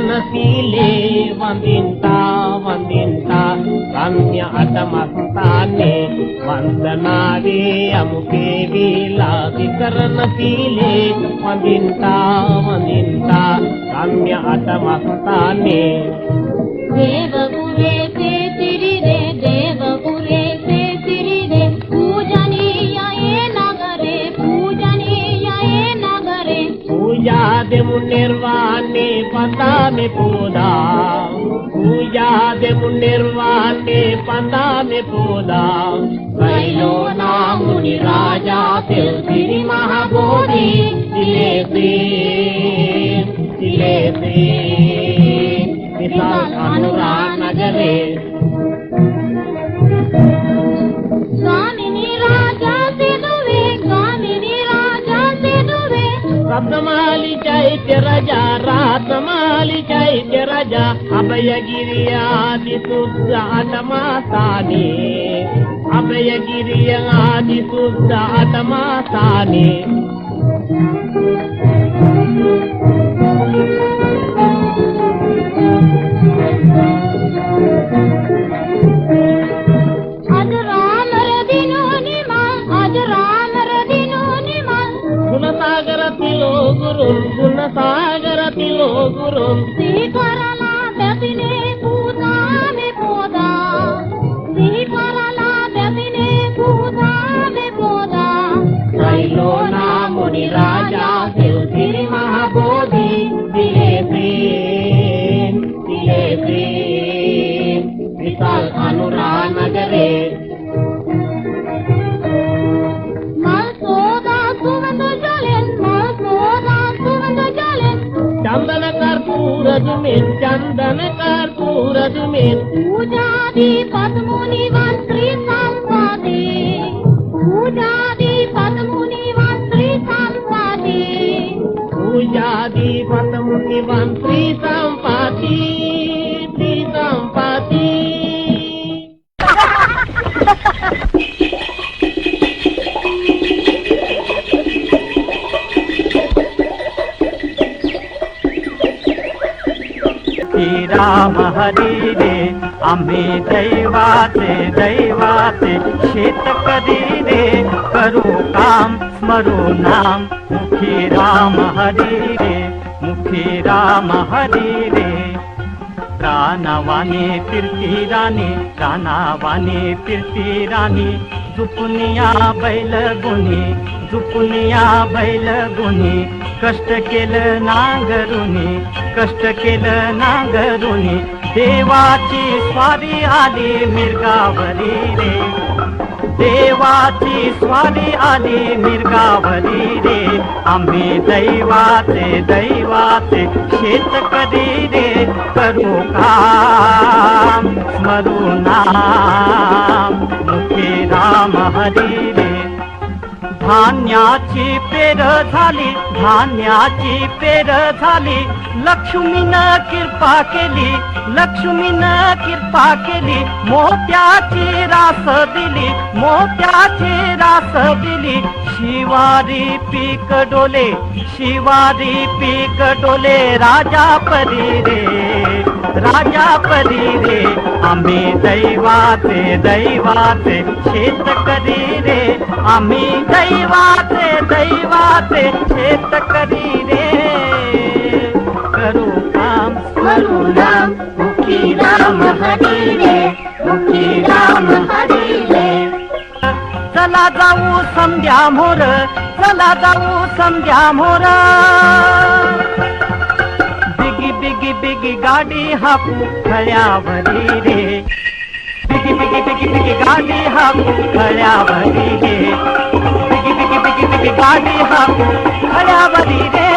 Nasiile vandinta vandinta ramya atamastane vandanade amuke vila vikarnasile vandinta vandinta ramya atamastane devagure se tiride devagure se tiride pujaniya e nagare पूजा देमु निर्वाणे पता में पोदा पूजा देमु निर्वाणे पता में पोदा कैलो नामुनि राजा तिलसिरि महाबोधि दिले से विशाल अनुराग नगरे रत्नमाली चैत्य राजा रातमाली चैत्य राजा अभयगिरियादि शुद्ध अटमासाने अभयगिरियादि शुद्ध अटमासाने गुणसागरतिलो गुरुं श्रीकरला दतिने पूजा में पोदा श्रीकरला दतिने पूजा में पोदा कैलो नामुनि राजा तिलसिरि महाबोधि दिले से विशाल अनुराग नगरे चंदन कर्पूर जुमेन पूजादि पद्मुनिवन श्री संपदे पूजादि पद्मुनिवन श्री संपदे पूजादि पद्मुनिवन श्री संपदे राम हरी रे आम्ही दैवाचे शेतकरी रे करू काम स्मरू नाम मुखी राम हरी रे प्राणवाणी फिरती राणी झुपुनिया बैल गुणी कष्ट केलं नांगरुनी देवाची स्वारी आली मिरगावरी रे देवाची स्वारी आली मिरगावरी रे आम्ही दैवाचे शेतकरी रे करू काम स्मरू नाम मुखी राम हरी रे धान्याची पेर झाली लक्ष्मीनं कृपा केली मोत्याची रास दिली शिवारी पीक डोले राजा परी रे आम्ही दैवाचे शेतकरी रे आम्ही दैवाचे शेतकरी रे करू काम करू नाम मुखी राम हरी रे चला जाऊ संध्या मोर बिगी गाडी हाकू खळ्यावरी रे बिगी गाडी हाकू खळ्यावरी रे बिगी गाडी हाकू खळ्यावरी रे